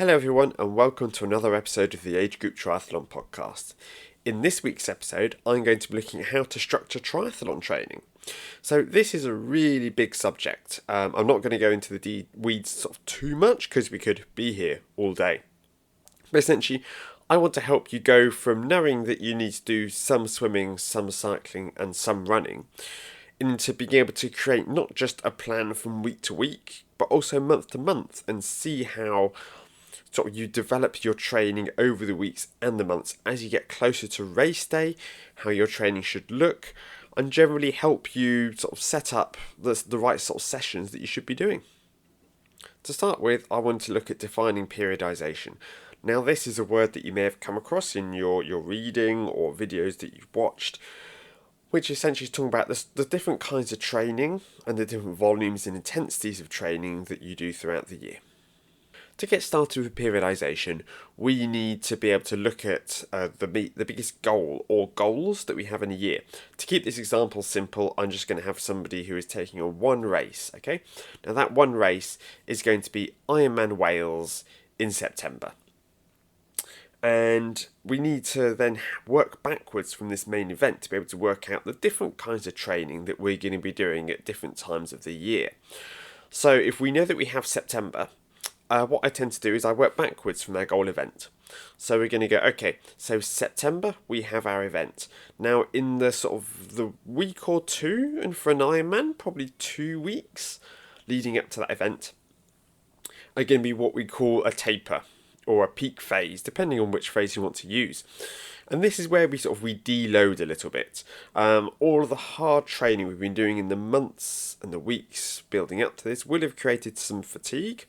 Hello everyone and welcome to another episode of the Age Group Triathlon podcast. In this week's episode, I'm going to be looking at how to structure triathlon training. So this is a really big subject. I'm not going to go into the weeds sort of too much because we could be here all day. But essentially, I want to help you go from knowing that you need to do some swimming, some cycling and some running into being able to create not just a plan from week to week, but also month to month and see how you develop your training over the weeks and the months as you get closer to race day, how your training should look, and generally help you set up the right sessions that you should be doing. To start with, I want to look at defining periodization. Now, this is a word that you may have come across in your reading or videos that you've watched, which essentially is talking about the different kinds of training and the different volumes and intensities of training that you do throughout the year. To get started with periodization, we need to be able to look at the biggest goal or goals that we have in a year. To keep this example simple, I'm just going to have somebody who is taking on one race, okay? Now that one race is going to be Ironman Wales in September. And we need to then work backwards from this main event to be able to work out the different kinds of training that we're going to be doing at different times of the year. So if we know that we have September, what I tend to do is I work backwards from our goal event. So we're going to go, okay, so September we have our event. Now in the the week or two, and for an Ironman, probably 2 weeks leading up to that event, are going to be what we call a taper or a peak phase, depending on which phase you want to use. And this is where we deload a little bit. All of the hard training we've been doing in the months and the weeks building up to this will have created some fatigue.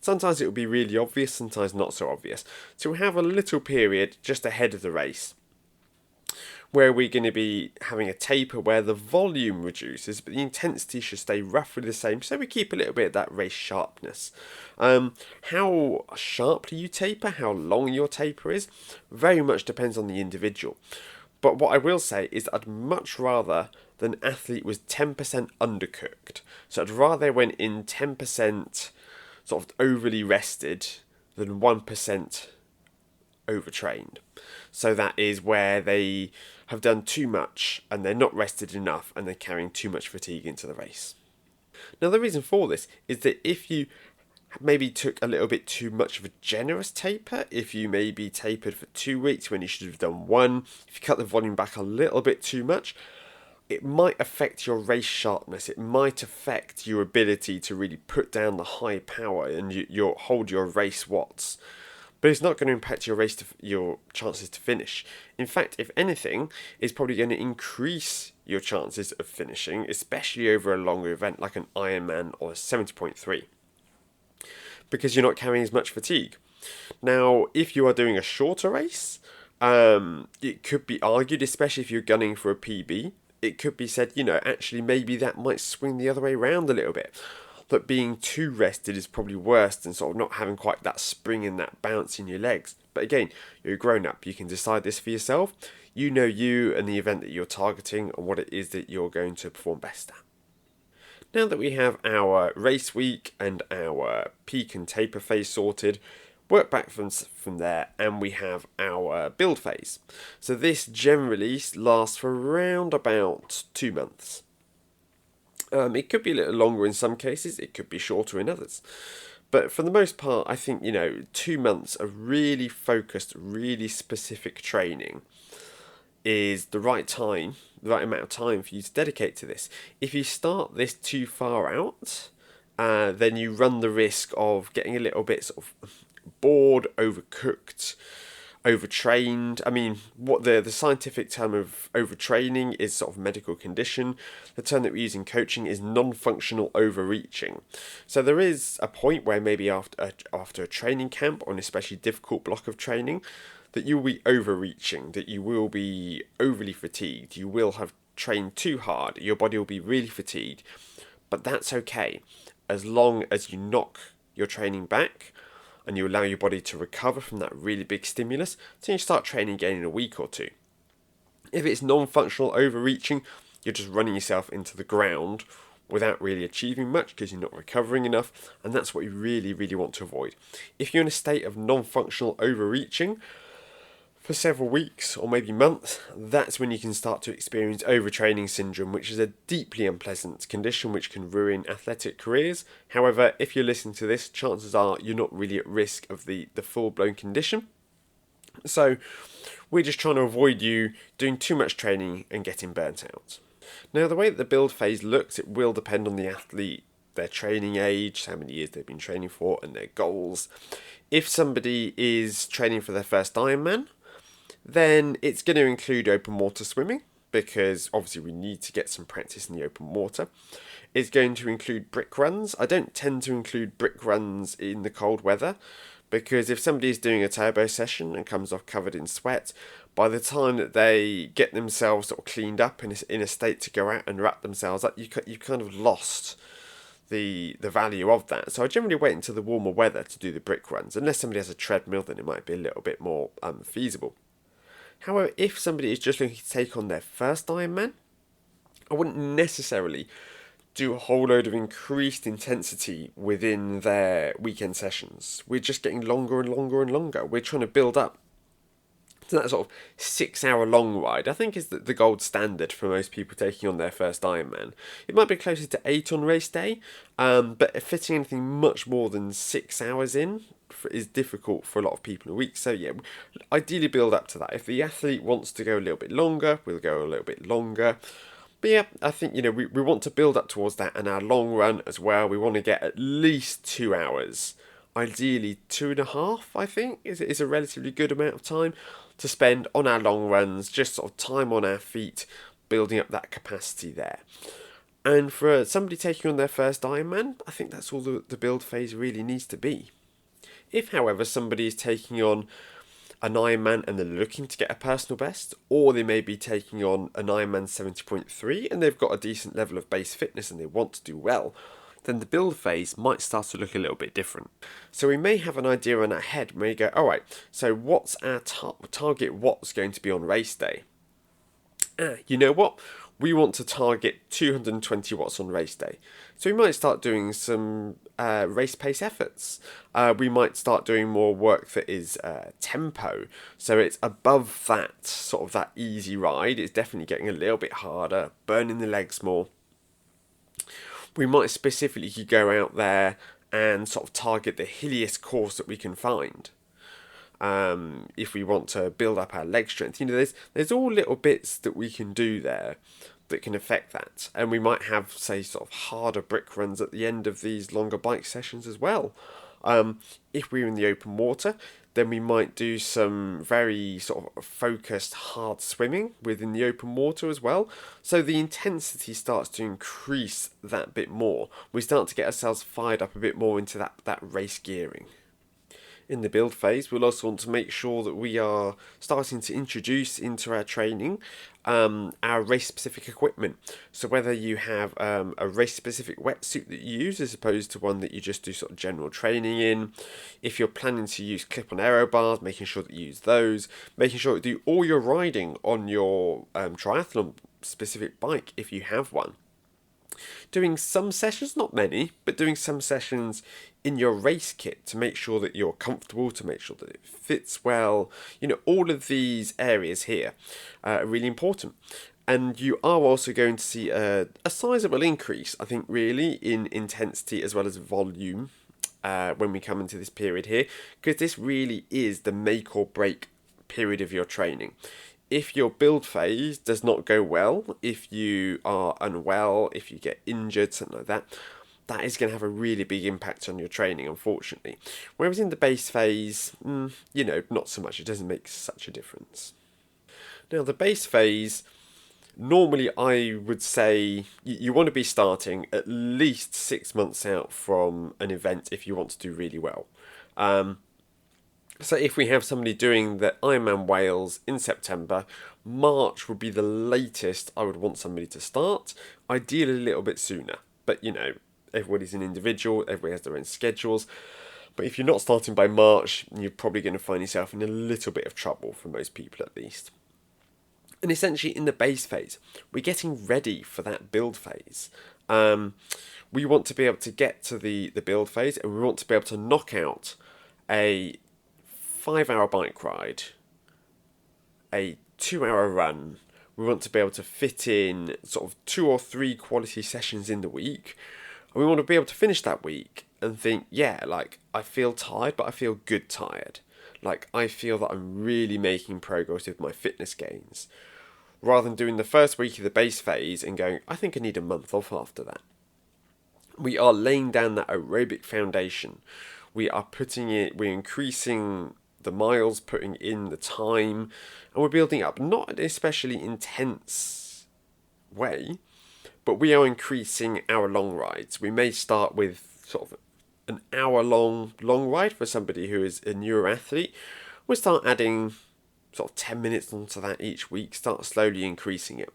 Sometimes it will be really obvious, sometimes not so obvious. So we have a little period just ahead of the race where we're going to be having a taper where the volume reduces, but the intensity should stay roughly the same, so we keep a little bit of that race sharpness. How sharply you taper, how long your taper is, very much depends on the individual. But what I will say is that I'd much rather than an athlete was 10% undercooked. So I'd rather they went in 10% overly rested than 1% overtrained. So that is where they have done too much and they're not rested enough and they're carrying too much fatigue into the race. Now the reason for this is that if you maybe took a little bit too much of a generous taper, if you maybe tapered for 2 weeks when you should have done one, if you cut the volume back a little bit too much, it might affect your race sharpness. It might affect your ability to really put down the high power and hold your race watts. But it's not going to impact your chances to finish. In fact, if anything, it's probably going to increase your chances of finishing, especially over a longer event like an Ironman or a 70.3, because you're not carrying as much fatigue. Now, if you are doing a shorter race, it could be argued, especially if you're gunning for a PB, it could be said, actually maybe that might swing the other way around a little bit. But being too rested is probably worse than not having quite that spring and that bounce in your legs. But again, you're a grown up, you can decide this for yourself. You know you and the event that you're targeting and what it is that you're going to perform best at. Now that we have our race week and our peak and taper phase sorted, work back from there and we have our build phase. So this generally lasts for around about 2 months. It could be a little longer in some cases, it could be shorter in others. But for the most part, I think, 2 months of really focused, really specific training is the right amount of time for you to dedicate to this. If you start this too far out, then you run the risk of getting a little bit bored, overcooked, overtrained. I mean, what the scientific term of overtraining is medical condition. The term that we use in coaching is non-functional overreaching. So there is a point where maybe after a training camp or an especially difficult block of training, that you will be overreaching, that you will be overly fatigued, you will have trained too hard, your body will be really fatigued. But that's okay, as long as you knock your training back and you allow your body to recover from that really big stimulus, so you start training again in a week or two. If it's non-functional overreaching, you're just running yourself into the ground without really achieving much because you're not recovering enough, and that's what you really, really want to avoid. If you're in a state of non-functional overreaching for several weeks or maybe months, that's when you can start to experience overtraining syndrome, which is a deeply unpleasant condition which can ruin athletic careers. However, if you're listening to this, chances are you're not really at risk of the full-blown condition. So we're just trying to avoid you doing too much training and getting burnt out. Now, the way that the build phase looks, it will depend on the athlete, their training age, how many years they've been training for, and their goals. If somebody is training for their first Ironman, then it's going to include open water swimming, because obviously we need to get some practice in the open water. It's going to include brick runs. I don't tend to include brick runs in the cold weather, because if somebody is doing a turbo session and comes off covered in sweat, by the time that they get themselves sort of cleaned up in a state to go out and wrap themselves up, you've kind of lost the value of that. So I generally wait until the warmer weather to do the brick runs. Unless somebody has a treadmill, then it might be a little bit more feasible. However, if somebody is just looking to take on their first Ironman, I wouldn't necessarily do a whole load of increased intensity within their weekend sessions. We're just getting longer and longer and longer. We're trying to build up to that sort of 6 hour long ride. I think is the gold standard for most people taking on their first Ironman. It might be closer to 8 on race day, but fitting anything much more than 6 hours in is difficult for a lot of people in a week. So yeah, ideally build up to that. If the athlete wants to go a little bit longer, we'll go a little bit longer. But yeah, I think, we want to build up towards that, and our long run as well, we want to get at least 2 hours. Ideally 2.5, I think, is a relatively good amount of time to spend on our long runs, just sort of time on our feet, building up that capacity there. And for somebody taking on their first Ironman, I think that's all the build phase really needs to be. If, however, somebody is taking on an Ironman and they're looking to get a personal best, or they may be taking on an Ironman 70.3 and they've got a decent level of base fitness and they want to do well, then the build phase might start to look a little bit different. So we may have an idea in our head where you go, alright, so what's our target watts going to be on race day? You know what? We want to target 220 watts on race day. So we might start doing some race pace efforts. We might start doing more work that is tempo. So it's above that, sort of that easy ride. It's definitely getting a little bit harder, burning the legs more. We might specifically go out there and sort of target the hilliest course that we can find. If we want to build up our leg strength, there's all little bits that we can do there that can affect that. And we might have, say, sort of harder brick runs at the end of these longer bike sessions as well. If we're in the open water, then we might do some very sort of focused hard swimming within the open water as well. So the intensity starts to increase that bit more. We start to get ourselves fired up a bit more into that race gearing. In the build phase, we'll also want to make sure that we are starting to introduce into our training our race-specific equipment. So whether you have a race-specific wetsuit that you use as opposed to one that you just do sort of general training in, if you're planning to use clip-on aero bars, making sure that you use those, making sure that you do all your riding on your triathlon-specific bike if you have one. Doing some sessions, not many, but doing some sessions in your race kit to make sure that you're comfortable, to make sure that it fits well. All of these areas here are really important. And you are also going to see a sizable increase, I think, really, in intensity as well as volume when we come into this period here, because this really is the make or break period of your training. If your build phase does not go well, if you are unwell, if you get injured, something like that, that is going to have a really big impact on your training, unfortunately. Whereas in the base phase, not so much. It doesn't make such a difference. Now, the base phase, normally I would say you want to be starting at least 6 months out from an event if you want to do really well. So if we have somebody doing the Ironman Wales in September, March would be the latest I would want somebody to start, ideally a little bit sooner. But, everybody's an individual, everybody has their own schedules. But if you're not starting by March, you're probably going to find yourself in a little bit of trouble, for most people at least. And essentially in the base phase, we're getting ready for that build phase. We want to be able to get to the build phase, and we want to be able to knock out a 5-hour bike ride, a 2-hour run. We want to be able to fit in sort of 2 or 3 quality sessions in the week. And we want to be able to finish that week and think, yeah, like, I feel tired, but I feel good tired. Like, I feel that I'm really making progress with my fitness gains. Rather than doing the first week of the base phase and going, I think I need a month off after that. We are laying down that aerobic foundation. We're increasing the miles, putting in the time, and we're building up not an especially intense way, but we are increasing our long rides. We may start with sort of an hour long ride for somebody who is a newer athlete. We'll start adding sort of 10 minutes onto that each week, start slowly increasing it.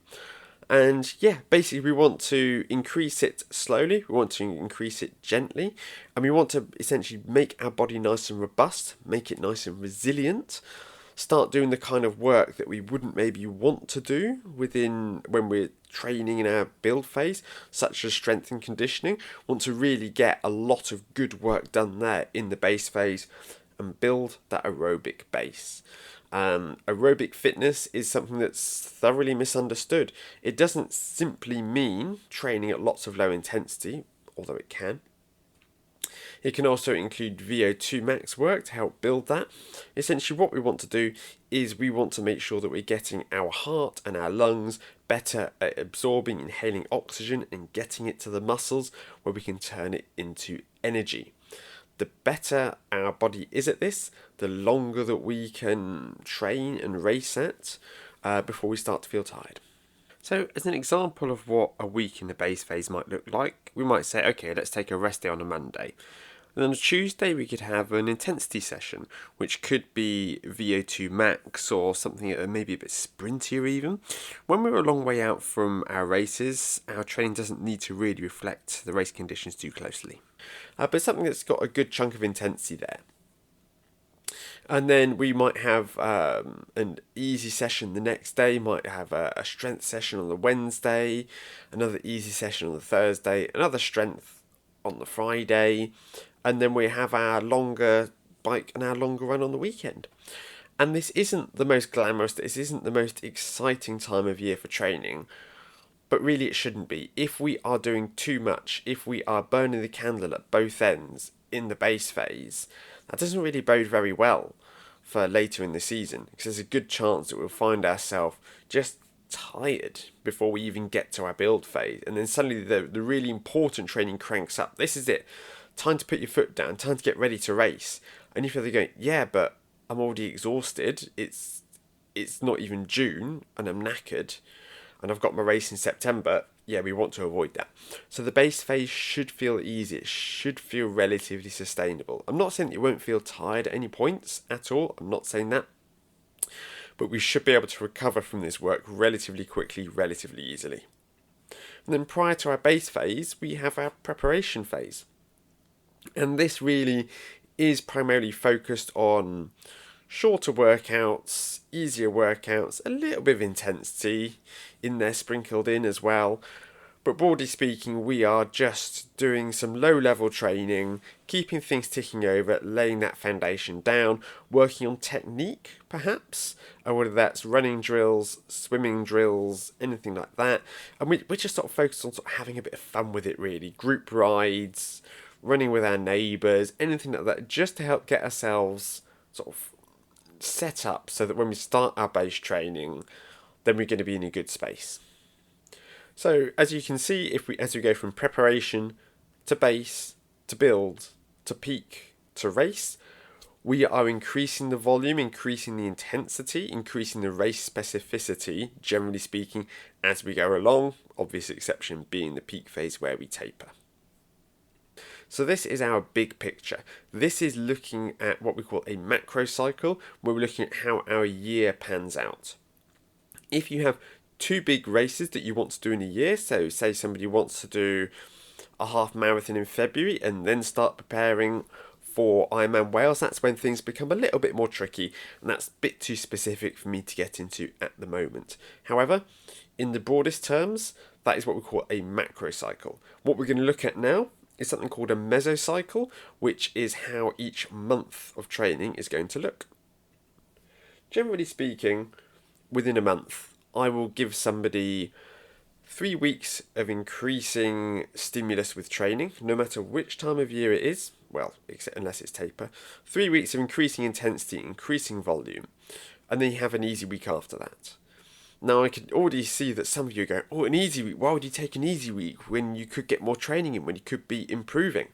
And yeah, basically we want to increase it slowly, we want to increase it gently, and we want to essentially make our body nice and robust, make it nice and resilient, start doing the kind of work that we wouldn't maybe want to do when we're training in our build phase, such as strength and conditioning. Want to really get a lot of good work done there in the base phase and build that aerobic base. Aerobic fitness is something that's thoroughly misunderstood. It doesn't simply mean training at lots of low intensity, although it can. It can also include VO2 max work to help build that. Essentially what we want to do is we want to make sure that we're getting our heart and our lungs better at absorbing, inhaling oxygen and getting it to the muscles where we can turn it into energy. The better our body is at this, the longer that we can train and race at before we start to feel tired. So as an example of what a week in the base phase might look like, we might say, okay, let's take a rest day on a Monday. And on a Tuesday we could have an intensity session, which could be VO2 max or something maybe a bit sprintier even. When we're a long way out from our races, our training doesn't need to really reflect the race conditions too closely. But something that's got a good chunk of intensity there. And then we might have an easy session the next day, might have a strength session on the Wednesday, another easy session on the Thursday, another strength on the Friday, and then we have our longer bike and our longer run on the weekend. And this isn't the most glamorous, this isn't the most exciting time of year for training, but really it shouldn't be. If we are doing too much, if we are burning the candle at both ends in the base phase, that doesn't really bode very well for later in the season, because there's a good chance that we'll find ourselves just tired before we even get to our build phase, and then suddenly the really important training cranks up. This is it. Time to put your foot down, time to get ready to race. And if you're going, yeah, but I'm already exhausted, it's not even June, and I'm knackered, and I've got my race in September, yeah, we want to avoid that. So the base phase should feel easy, it should feel relatively sustainable. I'm not saying that you won't feel tired at any points at all, I'm not saying that. But we should be able to recover from this work relatively quickly, relatively easily. And then prior to our base phase, we have our preparation phase. And this really is primarily focused on shorter workouts, easier workouts, a little bit of intensity in there sprinkled in as well. But broadly speaking, we are just doing some low-level training, keeping things ticking over, laying that foundation down, working on technique, perhaps, or whether that's running drills, swimming drills, anything like that. And we're just sort of focused on sort of having a bit of fun with it, really. Group rides, running with our neighbours, anything like that, just to help get ourselves sort of set up so that when we start our base training, then we're going to be in a good space. So as you can see, as we go from preparation to base to build to peak to race, we are increasing the volume, increasing the intensity, increasing the race specificity, generally speaking, as we go along, obvious exception being the peak phase where we taper. So this is our big picture. This is looking at what we call a macro cycle, where we're looking at how our year pans out. If you have 2 big races that you want to do in a year, so say somebody wants to do a half marathon in February and then start preparing for Ironman Wales, that's when things become a little bit more tricky, and that's a bit too specific for me to get into at the moment. However, in the broadest terms, That is what we call a macro cycle. What we're going to look at now is something called a mesocycle, which is how each month of training is going to look. Generally speaking, within a month, I will give somebody 3 weeks of increasing stimulus with training, no matter which time of year it is, well, except unless it's taper. 3 weeks of increasing intensity, increasing volume, and then you have an easy week after that. Now, I can already see that some of you go, oh, an easy week, why would you take an easy week when you could get more training in, when you could be improving?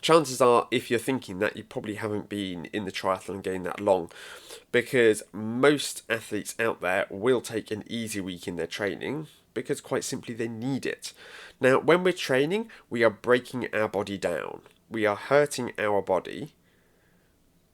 Chances are, if you're thinking that, you probably haven't been in the triathlon game that long, because most athletes out there will take an easy week in their training because quite simply they need it. Now, when we're training, we are breaking our body down. We are hurting our body,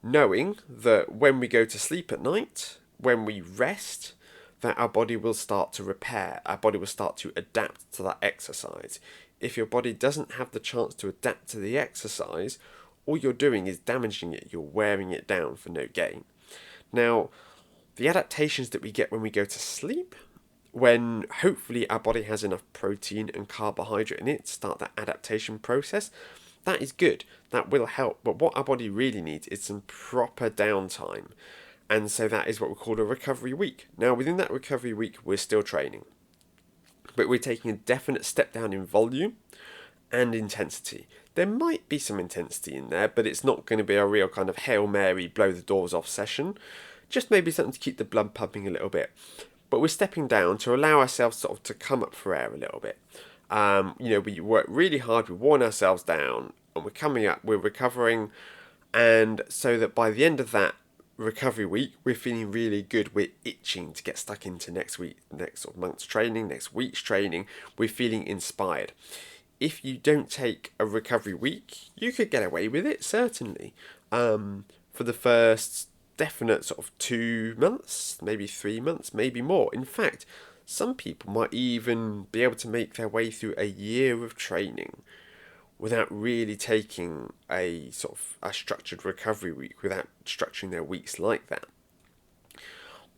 knowing that when we go to sleep at night, when we rest, that our body will start to repair, our body will start to adapt to that exercise. If your body doesn't have the chance to adapt to the exercise, all you're doing is damaging it, you're wearing it down for no gain. Now, the adaptations that we get when we go to sleep, when hopefully our body has enough protein and carbohydrate in it to start that adaptation process, that is good, that will help. But what our body really needs is some proper downtime. And so that is what we call a recovery week. Now, within that recovery week, we're still training, but we're taking a definite step down in volume and intensity. There might be some intensity in there, but it's not going to be a real kind of Hail Mary, blow the doors off session. Just maybe something to keep the blood pumping a little bit. But we're stepping down to allow ourselves sort of to come up for air a little bit. We work really hard, we've worn ourselves down, and we're coming up, we're recovering, and so that by the end of that recovery week, we're feeling really good. We're itching to get stuck into next sort of month's training, next week's training. We're feeling inspired. If you don't take a recovery week, you could get away with it, certainly. For the first definite sort of 2 months, maybe 3 months, maybe more. In fact, some people might even be able to make their way through a year of training without really taking a sort of a structured recovery week, without structuring their weeks like that.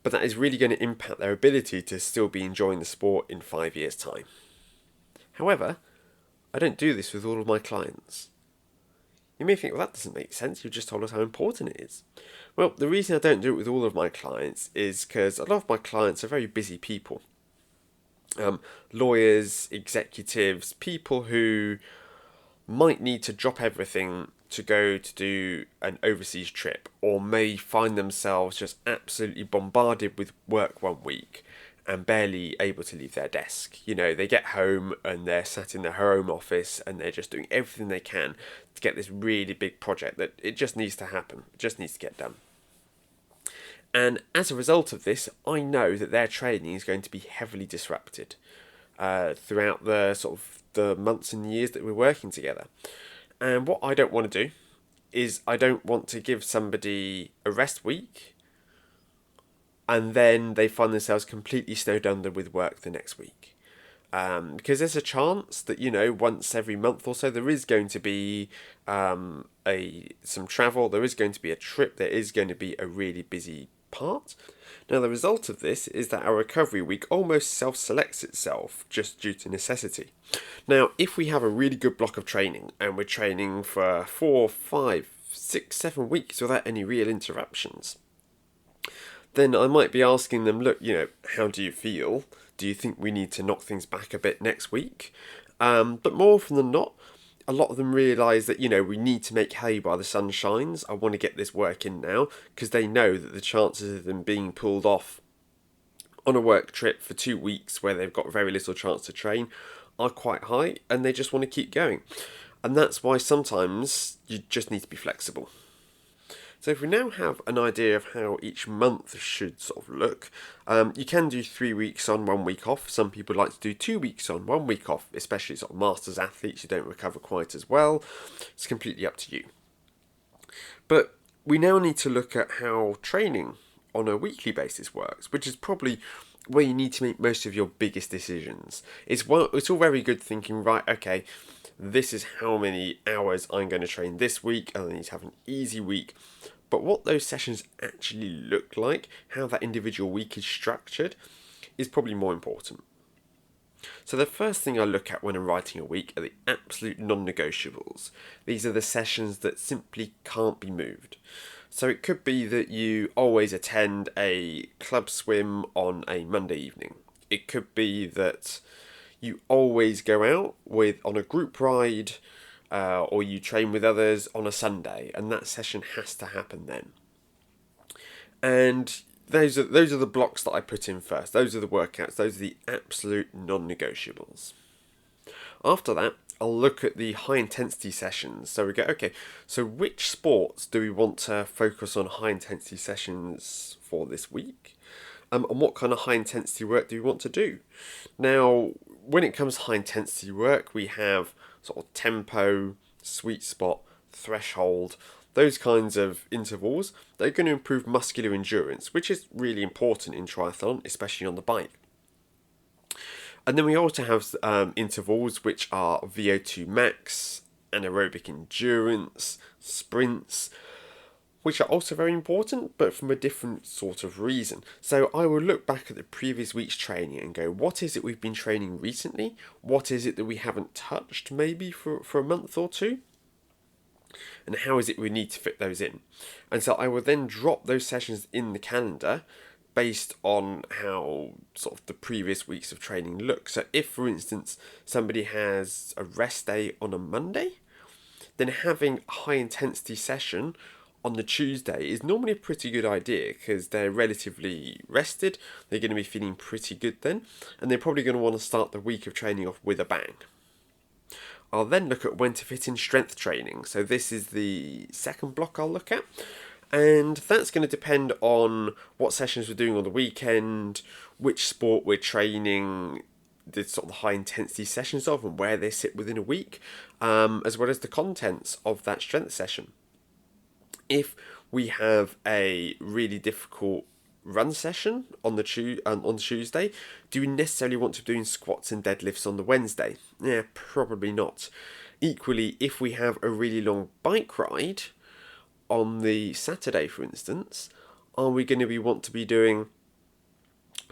But that is really going to impact their ability to still be enjoying the sport in 5 years' time. However, I don't do this with all of my clients. You may think, well, that doesn't make sense, you just told us how important it is. Well, the reason I don't do it with all of my clients is because a lot of my clients are very busy people. Lawyers, executives, people who might need to drop everything to go to do an overseas trip, or may find themselves just absolutely bombarded with work one week and barely able to leave their desk. They get home and they're sat in their home office and they're just doing everything they can to get this really big project that it just needs to happen, it just needs to get done. And as a result of this, I know that their training is going to be heavily disrupted throughout the sort of the months and years that we're working together. And what I don't want to do is I don't want to give somebody a rest week and then they find themselves completely snowed under with work the next week. Because there's a chance that, once every month or so, there is going to be some travel, there is going to be a trip, there is going to be a really busy part. Now, the result of this is that our recovery week almost self-selects itself just due to necessity. Now, if we have a really good block of training and we're training for 4, 5, 6, 7 weeks without any real interruptions, then I might be asking them, look, how do you feel? Do you think we need to knock things back a bit next week? But more often than not, a lot of them realise that, we need to make hay while the sun shines. I want to get this work in now, because they know that the chances of them being pulled off on a work trip for 2 weeks where they've got very little chance to train are quite high, and they just want to keep going. And that's why sometimes you just need to be flexible. So if we now have an idea of how each month should sort of look, you can do 3 weeks on, 1 week off. Some people like to do 2 weeks on, 1 week off, especially sort of masters athletes who don't recover quite as well. It's completely up to you. But we now need to look at how training on a weekly basis works, which is probably where you need to make most of your biggest decisions. It's all very good thinking, right, okay, this is how many hours I'm going to train this week, and I need to have an easy week. But what those sessions actually look like, how that individual week is structured, is probably more important. So the first thing I look at when I'm writing a week are the absolute non-negotiables. These are the sessions that simply can't be moved. So it could be that you always attend a club swim on a Monday evening. It could be that you always go out on a group ride, or you train with others on a Sunday, and that session has to happen then. And those are the blocks that I put in first. Those are the workouts. Those are the absolute non-negotiables. After that, I'll look at the high intensity sessions. So we go, okay, so which sports do we want to focus on high intensity sessions for this week? And what kind of high intensity work do we want to do? Now, when it comes to high intensity work, we have sort of tempo, sweet spot, threshold, those kinds of intervals. They're going to improve muscular endurance, which is really important in triathlon, especially on the bike. And then we also have intervals which are VO2 max, anaerobic endurance, sprints, which are also very important, but from a different sort of reason. So I will look back at the previous week's training and go, what is it we've been training recently? What is it that we haven't touched maybe for a month or two? And how is it we need to fit those in? And so I will then drop those sessions in the calendar based on how sort of the previous weeks of training look. So if, for instance, somebody has a rest day on a Monday, then having a high intensity session on the Tuesday is normally a pretty good idea because they're relatively rested, they're going to be feeling pretty good then, and they're probably going to want to start the week of training off with a bang. I'll then look at when to fit in strength training. So this is the second block I'll look at. And that's going to depend on what sessions we're doing on the weekend, which sport we're training, the sort of high intensity sessions of, and where they sit within a week, as well as the contents of that strength session. If we have a really difficult run session on Tuesday, do we necessarily want to be doing squats and deadlifts on the Wednesday? Yeah, probably not. Equally, if we have a really long bike ride on the Saturday, for instance, are we going to want to be doing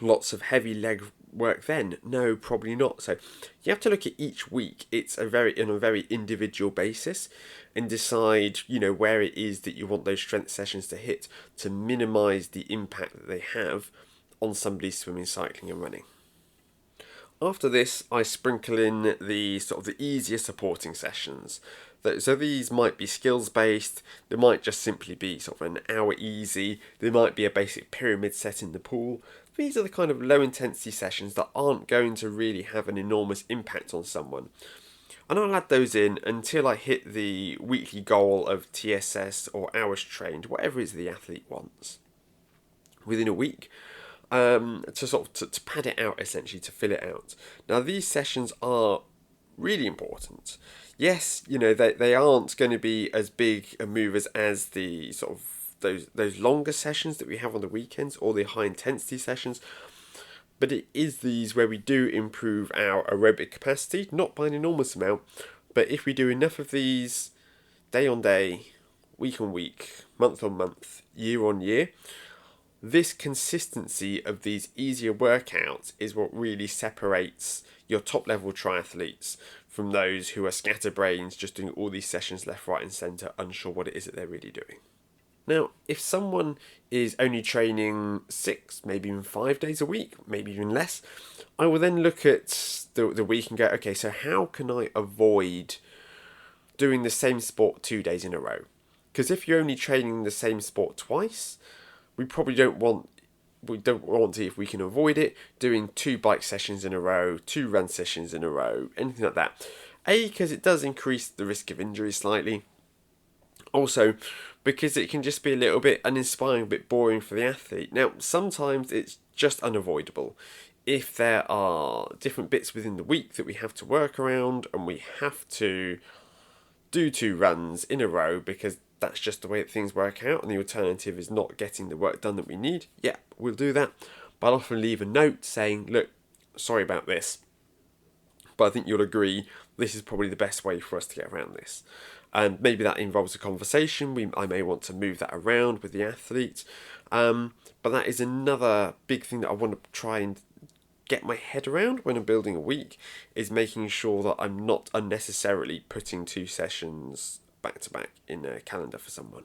lots of heavy leg work then? No, probably not. So you have to look at each week. It's on a very individual basis, and decide, where it is that you want those strength sessions to hit to minimise the impact that they have on somebody's swimming, cycling and running. After this, I sprinkle in the sort of the easier supporting sessions. So these might be skills based, they might just simply be sort of an hour easy, they might be a basic pyramid set in the pool. These are the kind of low intensity sessions that aren't going to really have an enormous impact on someone. And I'll add those in until I hit the weekly goal of TSS or hours trained, whatever it is the athlete wants, within a week. To pad it out, essentially, to fill it out. Now, these sessions are really important. Yes, they aren't going to be as big a movers as the sort of those longer sessions that we have on the weekends or the high intensity sessions, but it is these where we do improve our aerobic capacity, not by an enormous amount, but if we do enough of these day on day, week on week, month on month, year on year, this consistency of these easier workouts is what really separates your top level triathletes from those who are scatterbrains, just doing all these sessions left, right and centre, unsure what it is that they're really doing. Now, if someone is only training 6, maybe even 5 days a week, maybe even less, I will then look at the week and go, okay, so how can I avoid doing the same sport 2 days in a row? Because if you're only training the same sport twice, we probably don't want to, if we can avoid it, doing 2 bike sessions in a row, 2 run sessions in a row, anything like that. Because it does increase the risk of injury slightly. Also, because it can just be a little bit uninspiring, a bit boring for the athlete. Now, sometimes it's just unavoidable. If there are different bits within the week that we have to work around and we have to do 2 runs in a row because that's just the way that things work out and the alternative is not getting the work done that we need, yeah, we'll do that. But I'll often leave a note saying, look, sorry about this, but I think you'll agree this is probably the best way for us to get around this. And maybe that involves a conversation. I may want to move that around with the athlete. But that is another big thing that I want to try and get my head around when I'm building a week is making sure that I'm not unnecessarily putting 2 sessions back to back in a calendar for someone.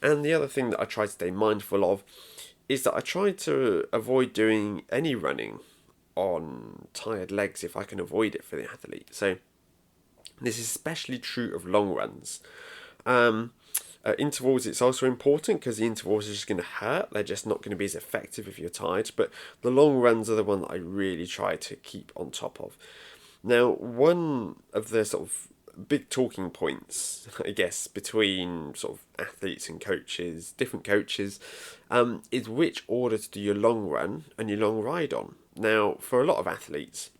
And the other thing that I try to stay mindful of is that I try to avoid doing any running on tired legs if I can avoid it for the athlete. So this is especially true of long runs. Intervals, it's also important because the intervals are just going to hurt. They're just not going to be as effective if you're tired. But the long runs are the one that I really try to keep on top of. Now, one of the sort of big talking points, I guess, between sort of athletes and coaches, different coaches, is which order to do your long run and your long ride on. Now, for a lot of athletes,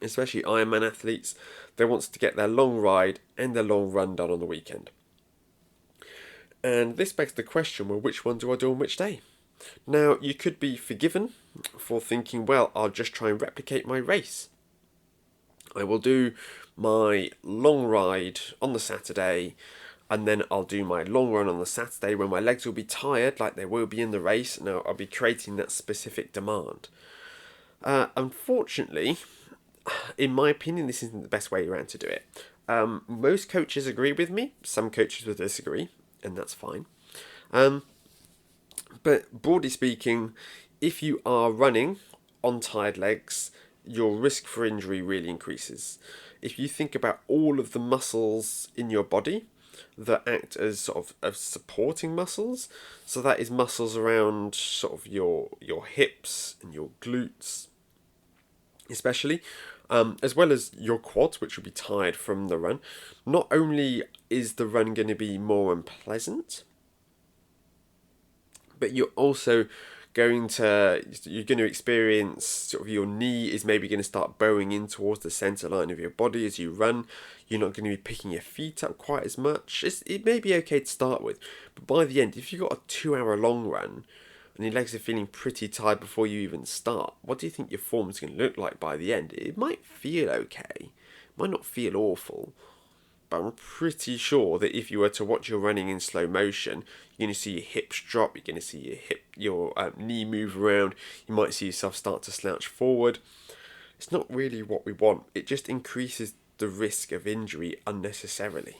especially Ironman athletes, they want to get their long ride and their long run done on the weekend. And this begs the question, well, which one do I do on which day? Now, you could be forgiven for thinking, well, I'll just try and replicate my race. I will do my long ride on the Saturday, and then I'll do my long run on the Saturday when my legs will be tired, like they will be in the race. Now, I'll be creating that specific demand. Unfortunately, in my opinion, this isn't the best way around to do it. Most coaches agree with me. Some coaches will disagree, and that's fine. But broadly speaking, if you are running on tired legs, your risk for injury really increases. If you think about all of the muscles in your body that act as sort of supporting muscles, so that is muscles around sort of your hips and your glutes, especially, as well as your quads, which will be tired from the run. Not only is the run going to be more unpleasant, but you're going to experience sort of your knee is maybe going to start bowing in towards the center line of your body as you run. You're not going to be picking your feet up quite as much. It may be okay to start with, but by the end, if you've got a 2 hour long run and your legs are feeling pretty tired before you even start, what do you think your form is going to look like by the end? It might feel okay, it might not feel awful, but I'm pretty sure that if you were to watch your running in slow motion, you're going to see your hips drop, you're going to see your knee move around, you might see yourself start to slouch forward. It's not really what we want. It just increases the risk of injury unnecessarily.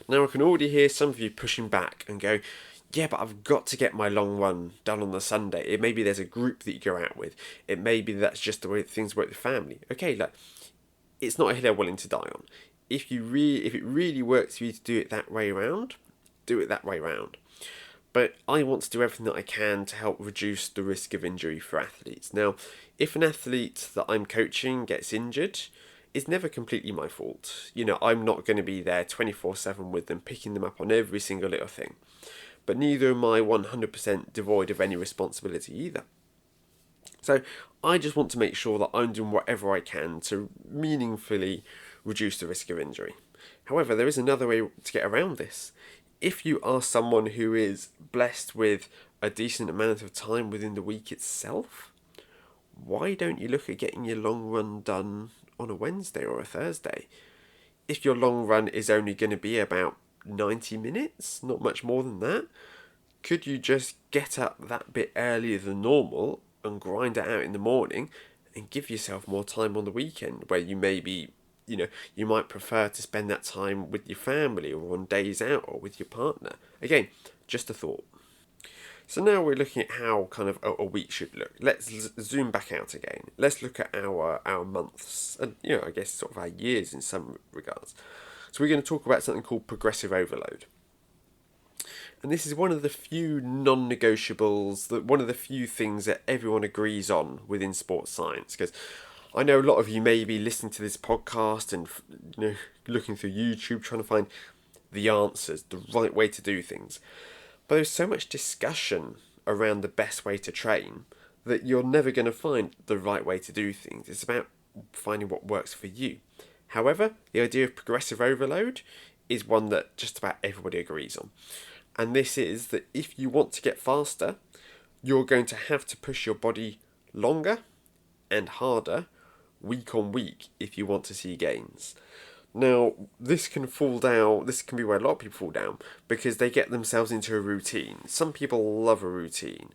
Now, I can already hear some of you pushing back and going, yeah, but I've got to get my long run done on the Sunday. It may be there's a group that you go out with. It may be that's just the way things work with family. Okay, look, it's not a hill I'm willing to die on. If it really works for you to do it that way around, do it that way around. But I want to do everything that I can to help reduce the risk of injury for athletes. Now, if an athlete that I'm coaching gets injured, it's never completely my fault. I'm not going to be there 24/7 with them, picking them up on every single little thing. But neither am I 100% devoid of any responsibility either. So I just want to make sure that I'm doing whatever I can to meaningfully reduce the risk of injury. However, there is another way to get around this. If you are someone who is blessed with a decent amount of time within the week itself, why don't you look at getting your long run done on a Wednesday or a Thursday? If your long run is only going to be about 90 minutes, not much more than that, could you just get up that bit earlier than normal and grind it out in the morning and give yourself more time on the weekend where you you might prefer to spend that time with your family or on days out or with your partner? Again, just a thought. So now we're looking at how kind of a week should look. Let's zoom back out again. Let's look at our months and, I guess sort of our years in some regards. So we're going to talk about something called progressive overload. And this is one of the few non-negotiables, one of the few things that everyone agrees on within sports science. Because I know a lot of you may be listening to this podcast and looking through YouTube trying to find the answers, the right way to do things. But there's so much discussion around the best way to train that you're never going to find the right way to do things. It's about finding what works for you. However, the idea of progressive overload is one that just about everybody agrees on. And this is that if you want to get faster, you're going to have to push your body longer and harder week on week if you want to see gains. Now, this can be where a lot of people fall down because they get themselves into a routine. Some people love a routine.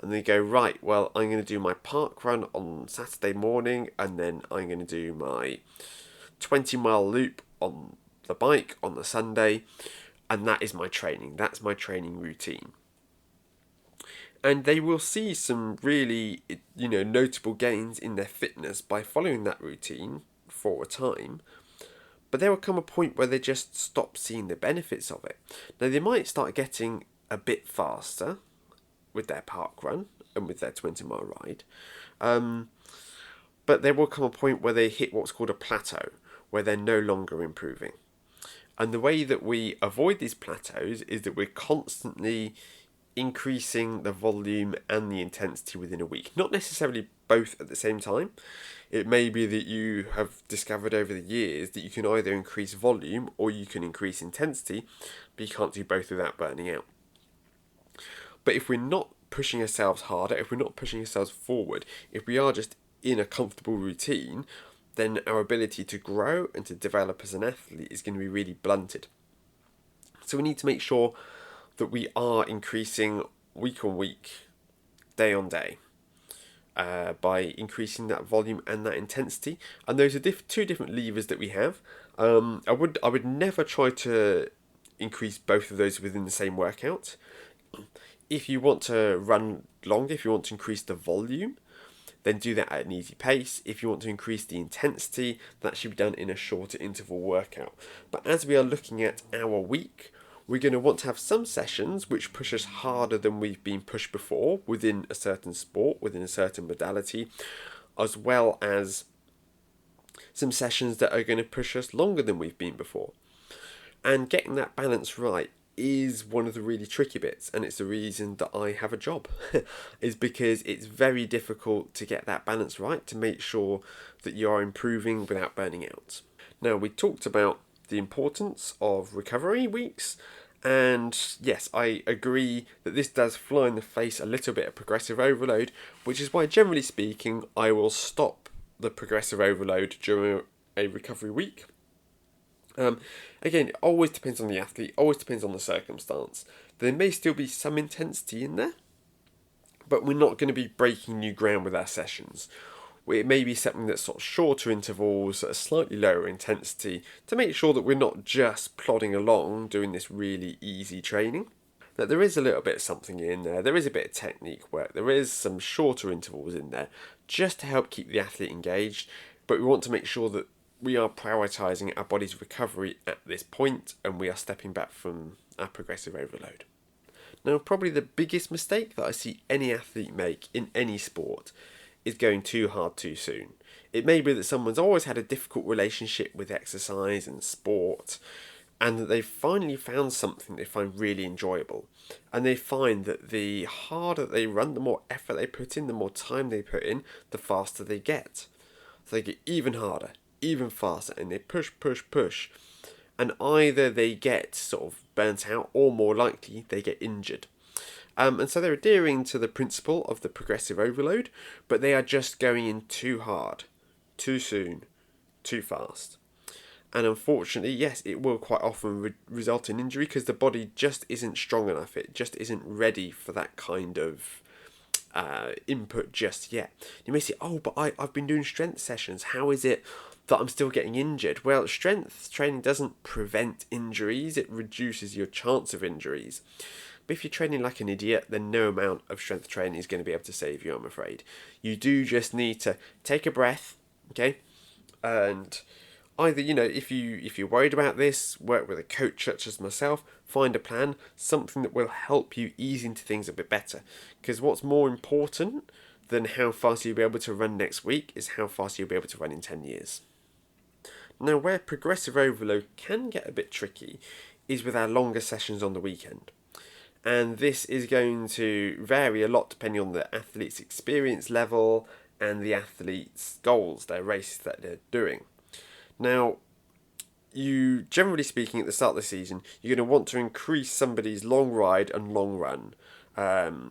and they go, right, well, I'm going to do my park run on Saturday morning, and then I'm going to do my 20-mile loop on the bike on the Sunday, and that is my training. That's my training routine. And they will see some really, notable gains in their fitness by following that routine for a time. But there will come a point where they just stop seeing the benefits of it. Now, they might start getting a bit faster with their park run and with their 20-mile ride. But there will come a point where they hit what's called a plateau, where they're no longer improving. And the way that we avoid these plateaus is that we're constantly increasing the volume and the intensity within a week. Not necessarily both at the same time. It may be that you have discovered over the years that you can either increase volume or you can increase intensity, but you can't do both without burning out. But if we're not pushing ourselves harder, if we're not pushing ourselves forward, if we are just in a comfortable routine, then our ability to grow and to develop as an athlete is going to be really blunted. So we need to make sure that we are increasing week on week, day on day, by increasing that volume and that intensity. And those are two different levers that we have. I would never try to increase both of those within the same workout. If you want to run longer, if you want to increase the volume, then do that at an easy pace. If you want to increase the intensity, that should be done in a shorter interval workout. But as we are looking at our week, we're going to want to have some sessions which push us harder than we've been pushed before within a certain sport, within a certain modality, as well as some sessions that are going to push us longer than we've been before. And getting that balance right is one of the really tricky bits, and it's the reason that I have a job, is because it's very difficult to get that balance right, to make sure that you are improving without burning out. Now, we talked about the importance of recovery weeks, and yes, I agree that this does fly in the face a little bit of progressive overload, which is why, generally speaking, I will stop the progressive overload during a recovery week. Again, it always depends on the athlete, always depends on the circumstance. There may still be some intensity in there, but we're not going to be breaking new ground with our sessions. It may be something that's sort of shorter intervals at a slightly lower intensity to make sure that we're not just plodding along doing this really easy training. That there is a little bit of something in there, there is a bit of technique work, there is some shorter intervals in there just to help keep the athlete engaged, but we want to make sure that we are prioritising our body's recovery at this point and we are stepping back from our progressive overload. Now, probably the biggest mistake that I see any athlete make in any sport is going too hard too soon. It may be that someone's always had a difficult relationship with exercise and sport, and that they've finally found something they find really enjoyable. And they find that the harder they run, the more effort they put in, the more time they put in, the faster they get. So they get even harder, even faster, and they push, and either they get sort of burnt out, or more likely they get injured. And so they're adhering to the principle of the progressive overload, but they are just going in too hard, too soon, too fast. And unfortunately, yes, it will quite often result in injury because the body just isn't strong enough. It just isn't ready for that kind of input just yet. You may say, oh, but I've been doing strength sessions. How is it that I'm still getting injured? Well, strength training doesn't prevent injuries. It reduces your chance of injuries. But if you're training like an idiot, then no amount of strength training is going to be able to save you, I'm afraid. You do just need to take a breath, okay? And either, if you're worried about this, work with a coach such as myself, find a plan, something that will help you ease into things a bit better. Because what's more important than how fast you'll be able to run next week is how fast you'll be able to run in 10 years. Now, where progressive overload can get a bit tricky is with our longer sessions on the weekend. And this is going to vary a lot depending on the athlete's experience level and the athlete's goals, their race that they're doing. Now, you, generally speaking, at the start of the season, you're going to want to increase somebody's long ride and long run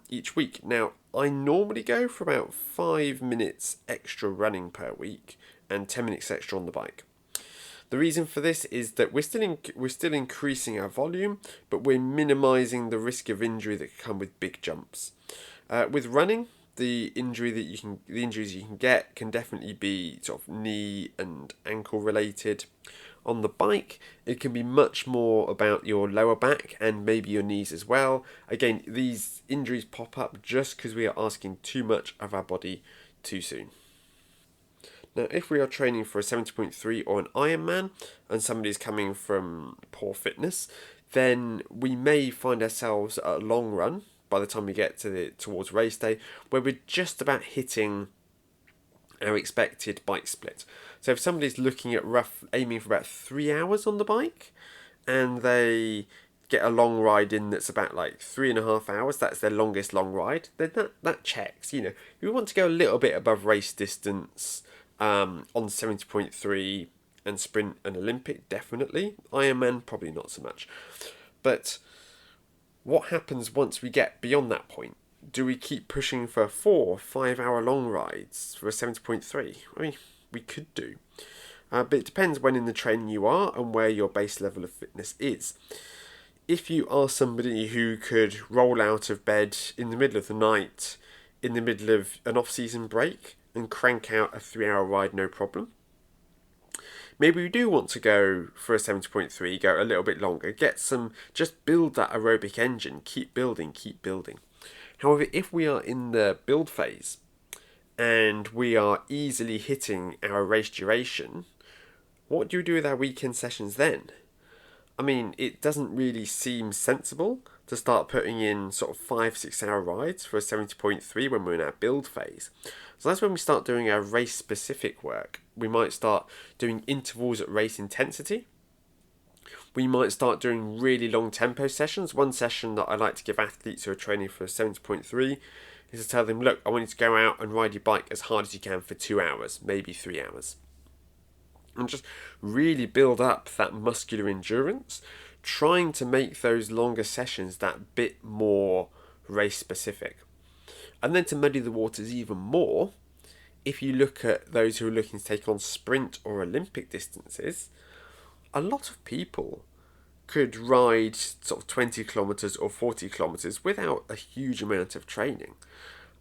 each week. Now, I normally go for about 5 minutes extra running per week and 10 minutes extra on the bike. The reason for this is that we're still increasing our volume, but we're minimising the risk of injury that can come with big jumps. With running, the injuries you can get can definitely be sort of knee and ankle related. On the bike, it can be much more about your lower back and maybe your knees as well. Again, these injuries pop up just because we are asking too much of our body too soon. Now, if we are training for a 70.3 or an Ironman and somebody's coming from poor fitness, then we may find ourselves at a long run by the time we get towards race day, where we're just about hitting our expected bike split. So if somebody's looking at aiming for about 3 hours on the bike, and they get a long ride in that's about like 3.5 hours, that's their longest long ride, then that checks. We want to go a little bit above race distance on 70.3 and sprint and Olympic, definitely. Ironman, probably not so much. But what happens once we get beyond that point? Do we keep pushing for 4 or 5 hour long rides for a 70.3? I mean, we could do. But it depends when in the training you are and where your base level of fitness is. If you are somebody who could roll out of bed in the middle of the night, in the middle of an off-season break, and crank out a 3 hour ride no problem, maybe we do want to go for a 70.3, go a little bit longer, just build that aerobic engine, keep building. However, if we are in the build phase and we are easily hitting our race duration, what do we do with our weekend sessions then? I mean, it doesn't really seem sensible to start putting in sort of 5-6 hour rides for a 70.3 when we're in our build phase. So that's when we start doing our race specific work. We might start doing intervals at race intensity. We might start doing really long tempo sessions. One session that I like to give athletes who are training for a 70.3 is to tell them, look, I want you to go out and ride your bike as hard as you can for 2 hours, maybe 3 hours. And just really build up that muscular endurance, trying to make those longer sessions that bit more race specific. And then to muddy the waters even more, if you look at those who are looking to take on sprint or Olympic distances, a lot of people could ride sort of 20 kilometres or 40 kilometres without a huge amount of training.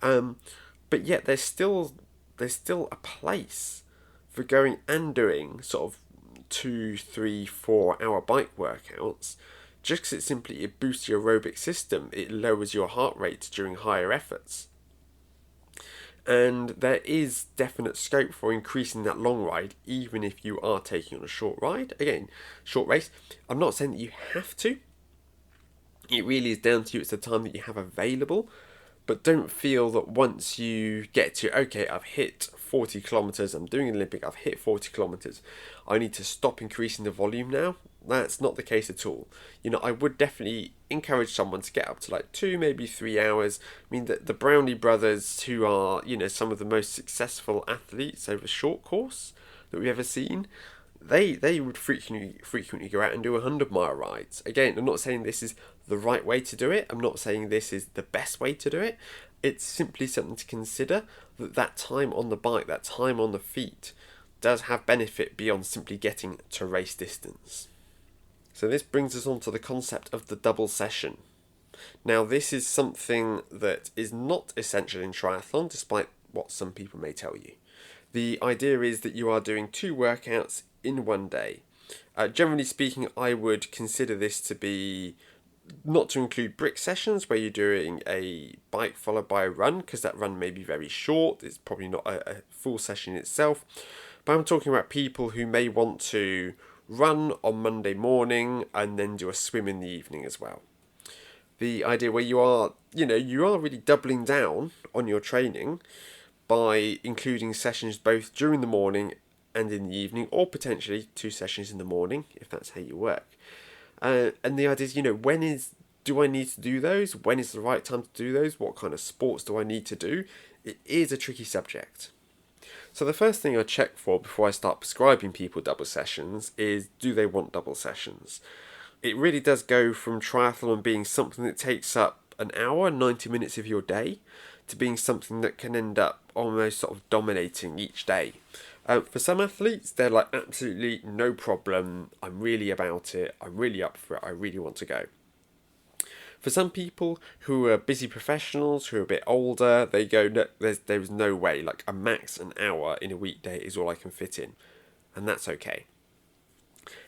But yet there's still a place for going and doing sort of 2, 3, 4 hour bike workouts, just because it boosts your aerobic system, it lowers your heart rate during higher efforts. And there is definite scope for increasing that long ride, even if you are taking on a short ride. Again, short race. I'm not saying that you have to. It really is down to you. It's the time that you have available. But don't feel that once you get to, okay, I've hit 40 kilometres, I'm doing an Olympic, I've hit 40 kilometres, I need to stop increasing the volume now. That's not the case at all. I would definitely encourage someone to get up to like 2, maybe 3 hours. I mean, the Brownie brothers, who are, some of the most successful athletes over short course that we've ever seen, they would frequently go out and do 100-mile rides. Again, I'm not saying this is the right way to do it. I'm not saying this is the best way to do it. It's simply something to consider, that time on the bike, that time on the feet, does have benefit beyond simply getting to race distance. So this brings us on to the concept of the double session. Now, this is something that is not essential in triathlon, despite what some people may tell you. The idea is that you are doing 2 workouts in one day. Generally speaking, I would consider this to be not to include brick sessions where you're doing a bike followed by a run, because that run may be very short. It's probably not a full session itself. But I'm talking about people who may want to run on Monday morning and then do a swim in the evening as well. The idea where you are really doubling down on your training by including sessions both during the morning and in the evening, or potentially 2 sessions in the morning if that's how you work. And the idea is, do I need to do those? When is the right time to do those? What kind of sports do I need to do? It is a tricky subject. So the first thing I check for before I start prescribing people double sessions is, do they want double sessions? It really does go from triathlon being something that takes up an hour, 90 minutes of your day, to being something that can end up almost sort of dominating each day. For some athletes, they're like, absolutely no problem, I'm really about it, I'm really up for it, I really want to go. For some people who are busy professionals, who are a bit older, they go, no, there's no way, like a max an hour in a weekday is all I can fit in. And that's okay.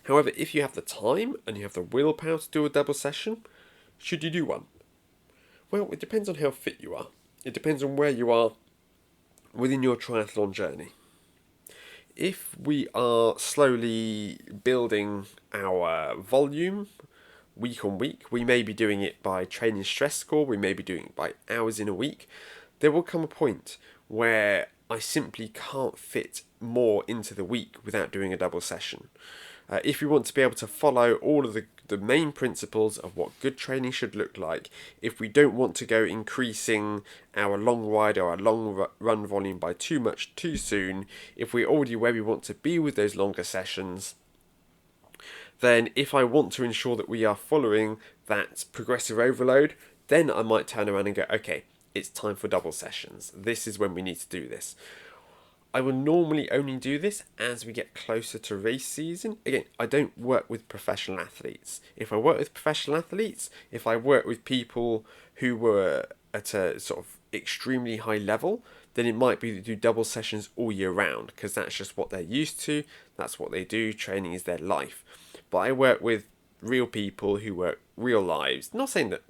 However, if you have the time and you have the willpower to do a double session, should you do one? Well, it depends on how fit you are. It depends on where you are within your triathlon journey. If we are slowly building our volume week on week, we may be doing it by training stress score, we may be doing it by hours in a week. There will come a point where I simply can't fit more into the week without doing a double session. If we want to be able to follow all of the main principles of what good training should look like, if we don't want to go increasing our long ride or our long run volume by too much too soon, if we're already where we want to be with those longer sessions, then if I want to ensure that we are following that progressive overload, then I might turn around and go, okay, it's time for double sessions. This is when we need to do this. I will normally only do this as we get closer to race season. Again, I don't work with professional athletes. If I work with professional athletes, if I work with people who were at a sort of extremely high level, then it might be to do double sessions all year round because that's just what they're used to. That's what they do. Training is their life. But I work with real people who work real lives. Not saying that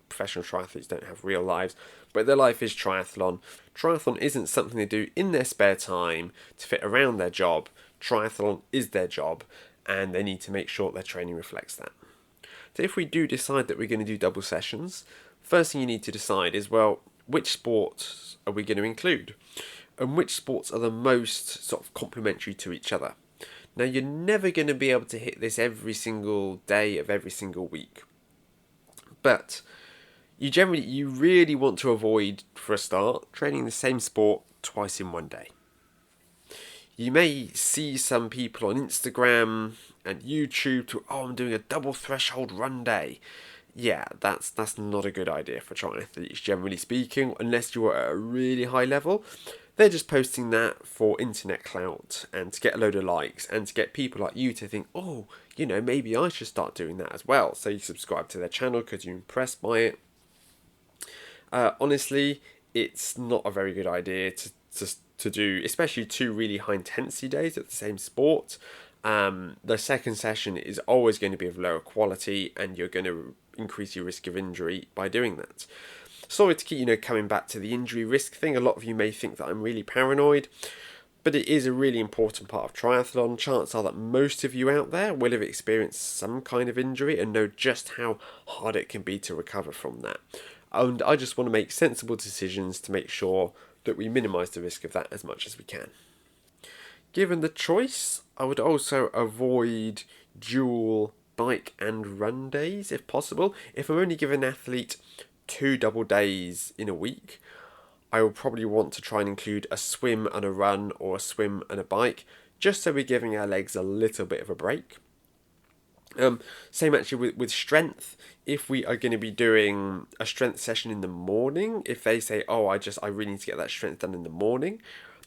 professional triathletes don't have real lives, but their life is triathlon. Triathlon isn't something they do in their spare time to fit around their job. Triathlon is their job, and they need to make sure their training reflects that. So if we do decide that we're going to do double sessions, first thing you need to decide is, well, which sports are we going to include? And which sports are the most sort of complementary to each other? Now, you're never going to be able to hit this every single day of every single week. But you really want to avoid, for a start, training the same sport twice in one day. You may see some people on Instagram and YouTube I'm doing a double threshold run day. Yeah, that's not a good idea for triathletes, generally speaking, unless you're at a really high level. They're just posting that for internet clout and to get a load of likes and to get people like you to think, maybe I should start doing that as well. So you subscribe to their channel because you're impressed by it. Honestly, it's not a very good idea to do, especially 2 really high intensity days at the same sport. The second session is always going to be of lower quality, and you're going to increase your risk of injury by doing that. Sorry to keep coming back to the injury risk thing. A lot of you may think that I'm really paranoid, but it is a really important part of triathlon. Chances are that most of you out there will have experienced some kind of injury and know just how hard it can be to recover from that. And I just want to make sensible decisions to make sure that we minimise the risk of that as much as we can. Given the choice, I would also avoid dual bike and run days if possible. If I'm only giving an athlete 2 double days in a week, I will probably want to try and include a swim and a run or a swim and a bike, just so we're giving our legs a little bit of a break. Same actually with strength. If we are going to be doing a strength session in the morning, if they say, I really need to get that strength done in the morning,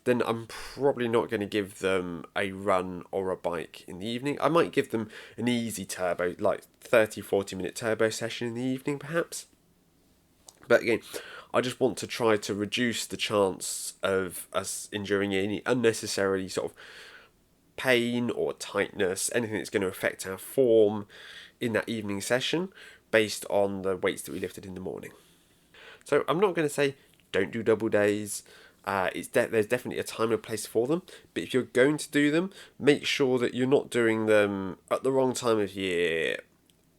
then I'm probably not going to give them a run or a bike in the evening. I might give them an easy turbo, like 30-40 minute turbo session in the evening perhaps. But again, I just want to try to reduce the chance of us enduring any unnecessarily sort of pain or tightness, anything that's going to affect our form in that evening session based on the weights that we lifted in the morning. So I'm not going to say don't do double days. There's definitely a time and a place for them, but if you're going to do them, make sure that you're not doing them at the wrong time of year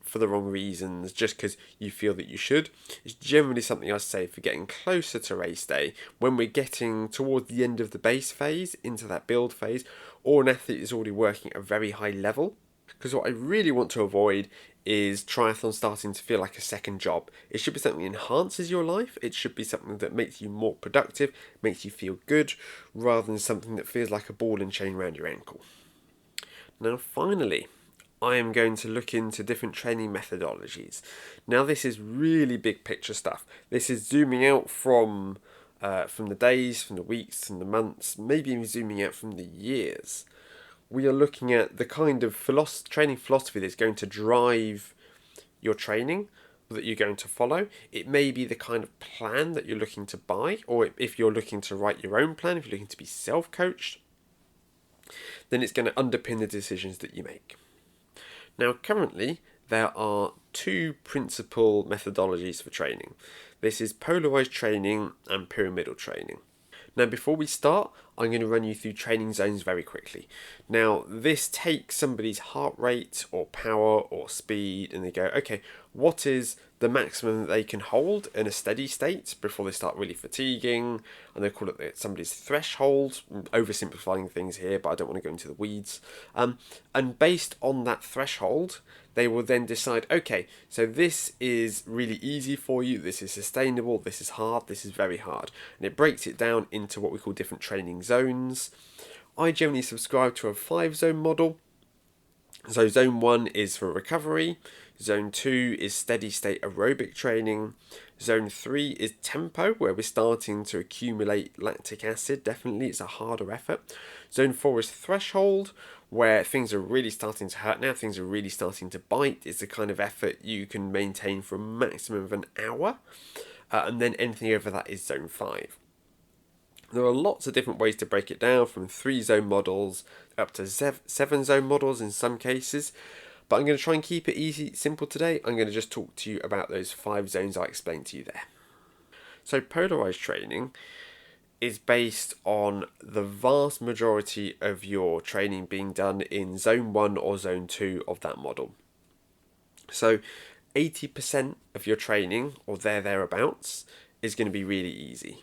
for the wrong reasons just because you feel that you should. It's generally something I say for getting closer to race day, when we're getting towards the end of the base phase into that build phase, or an athlete is already working at a very high level. Because what I really want to avoid is triathlon starting to feel like a second job. It should be something that enhances your life. It should be something that makes you more productive, makes you feel good, rather than something that feels like a ball and chain around your ankle. Now finally, I am going to look into different training methodologies. Now this is really big picture stuff. This is zooming out from the days, from the weeks, from the months, maybe even zooming out from the years. We are looking at the kind of training philosophy that's going to drive your training that you're going to follow. It may be the kind of plan that you're looking to buy, or if you're looking to write your own plan, if you're looking to be self-coached, then it's going to underpin the decisions that you make. Now, currently, there are two principal methodologies for training. This is polarized training and pyramidal training. Now, before we start, I'm going to run you through training zones very quickly. Now, this takes somebody's heart rate or power or speed, and they go, okay, what is the maximum that they can hold in a steady state before they start really fatiguing? And they call it somebody's threshold. I'm oversimplifying things here, but I don't want to go into the weeds. And based on that threshold, they will then decide, okay, so this is really easy for you, this is sustainable, this is hard, this is very hard. And it breaks it down into what we call different training zones. I generally subscribe to a 5-zone model. So zone 1 is for recovery, zone 2 is steady state aerobic training, zone 3 is tempo, where we're starting to accumulate lactic acid, definitely it's a harder effort. Zone 4 is threshold, where things are really starting to hurt now, things are really starting to bite. It's the kind of effort you can maintain for a maximum of an hour, and then anything over that is zone 5. There are lots of different ways to break it down, from 3-zone models up to 7-zone models in some cases. But I'm going to try and keep it easy, simple today. I'm going to just talk to you about those 5 zones I explained to you there. So polarized training is based on the vast majority of your training being done in zone 1 or zone 2 of that model. So 80% of your training, or thereabouts, is going to be really easy.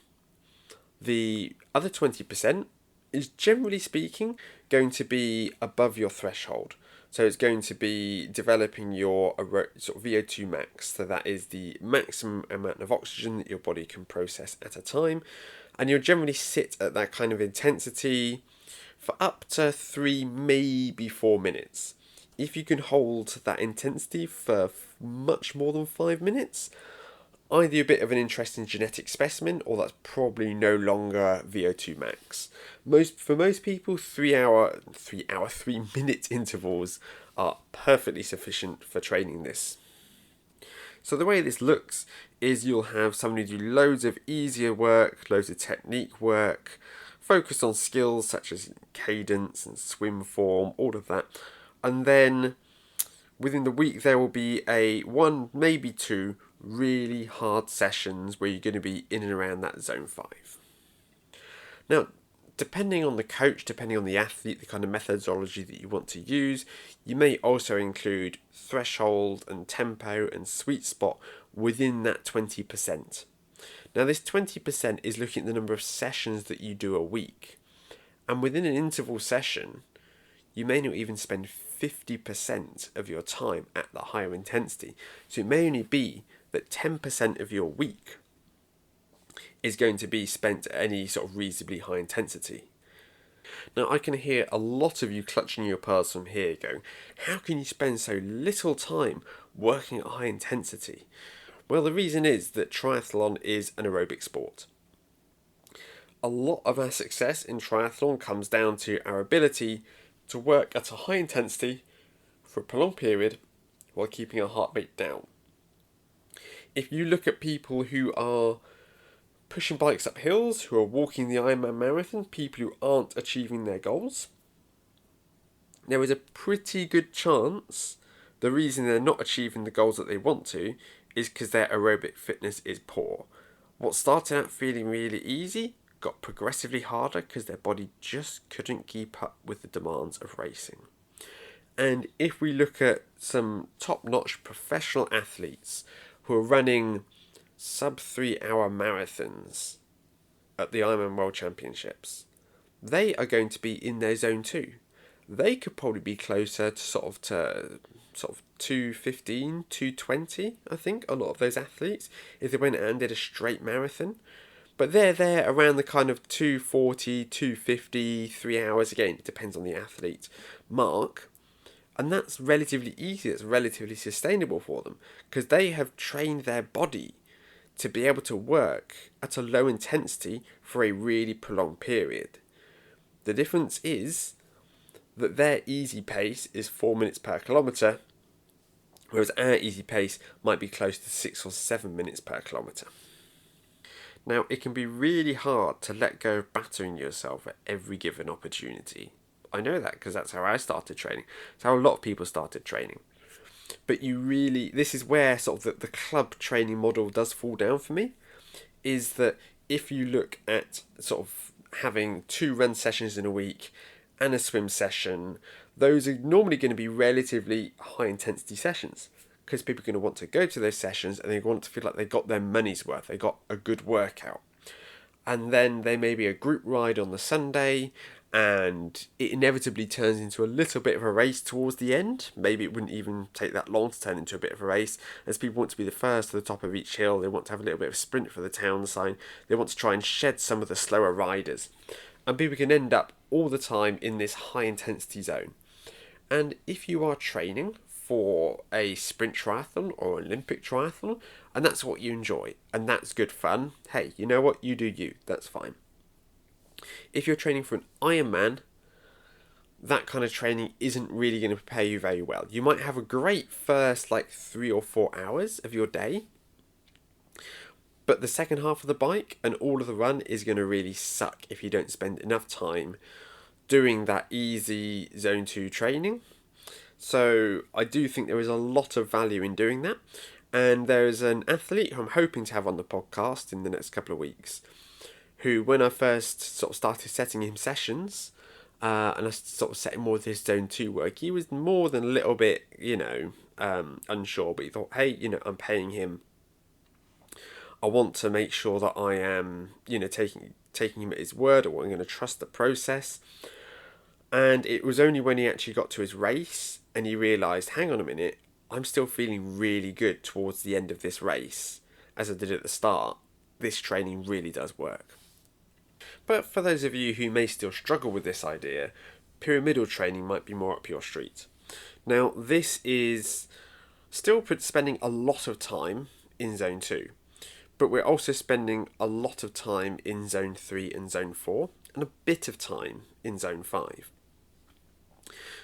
The other 20% is, generally speaking, going to be above your threshold. So it's going to be developing your sort of VO2 max. So that is the maximum amount of oxygen that your body can process at a time. And you'll generally sit at that kind of intensity for up to 3, maybe 4 minutes. If you can hold that intensity for much more than 5 minutes, either a bit of an interesting genetic specimen, or that's probably no longer VO2 max. For most people, 3-minute intervals are perfectly sufficient for training this. So the way this looks is you'll have somebody do loads of easier work, loads of technique work, focused on skills such as cadence and swim form, all of that. And then within the week there will be 1, maybe 2 really hard sessions where you're going to be in and around that zone 5. Now, depending on the coach, depending on the athlete, the kind of methodology that you want to use, you may also include threshold and tempo and sweet spot within that 20%. Now, this 20% is looking at the number of sessions that you do a week. And within an interval session, you may not even spend 50% of your time at the higher intensity. So it may only be that 10% of your week is going to be spent at any sort of reasonably high intensity. Now, I can hear a lot of you clutching your pearls from here going, how can you spend so little time working at high intensity? Well, the reason is that triathlon is an aerobic sport. A lot of our success in triathlon comes down to our ability to work at a high intensity for a prolonged period while keeping our heart rate down. If you look at people who are pushing bikes up hills, who are walking the Ironman marathon, people who aren't achieving their goals, there is a pretty good chance the reason they're not achieving the goals that they want to is because their aerobic fitness is poor. What started out feeling really easy got progressively harder because their body just couldn't keep up with the demands of racing. And if we look at some top-notch professional athletes who are running sub-3-hour marathons at the Ironman World Championships, they are going to be in their zone 2. They could probably be closer to sort of 2:15, 2:20, I think, a lot of those athletes, if they went and did a straight marathon. But they're there around the kind of 2:40, 2:50, 3 hours, again, it depends on the athlete, mark. And that's relatively easy, that's relatively sustainable for them, because they have trained their body to be able to work at a low intensity for a really prolonged period. The difference is that their easy pace is 4 minutes per kilometre, whereas our easy pace might be close to 6 or 7 minutes per kilometre. Now, it can be really hard to let go of battering yourself at every given opportunity. I know that because that's how I started training. It's how a lot of people started training. But this is where sort of the club training model does fall down for me, is that if you look at sort of having 2 run sessions in a week and a swim session, those are normally going to be relatively high intensity sessions, because people are going to want to go to those sessions and they want to feel like they got their money's worth, they got a good workout. And then there may be a group ride on the Sunday, and it inevitably turns into a little bit of a race towards the end. Maybe it wouldn't even take that long to turn into a bit of a race, as people want to be the first to the top of each hill. They want to have a little bit of a sprint for the town sign. They want to try and shed some of the slower riders. And people can end up all the time in this high intensity zone. And if you are training for a sprint triathlon or Olympic triathlon, and that's what you enjoy, and that's good fun, hey, you know what? You do you. That's fine. If you're training for an Ironman, that kind of training isn't really going to prepare you very well. You might have a great first 3 or 4 hours of your day, but the second half of the bike and all of the run is going to really suck if you don't spend enough time doing that easy zone 2 training. So I do think there is a lot of value in doing that. And there's an athlete who I'm hoping to have on the podcast in the next couple of weeks, who, when I first sort of started setting him sessions, and I sort of set him more of his zone 2 work, he was more than a little bit, unsure, but he thought, hey, I'm paying him. I want to make sure that I am, taking him at his word, or I'm going to trust the process. And it was only when he actually got to his race and he realised, hang on a minute, I'm still feeling really good towards the end of this race, as I did at the start. This training really does work. But for those of you who may still struggle with this idea, pyramidal training might be more up your street. Now, this is still spending a lot of time in zone 2, but we're also spending a lot of time in zone 3 and zone 4, and a bit of time in zone 5.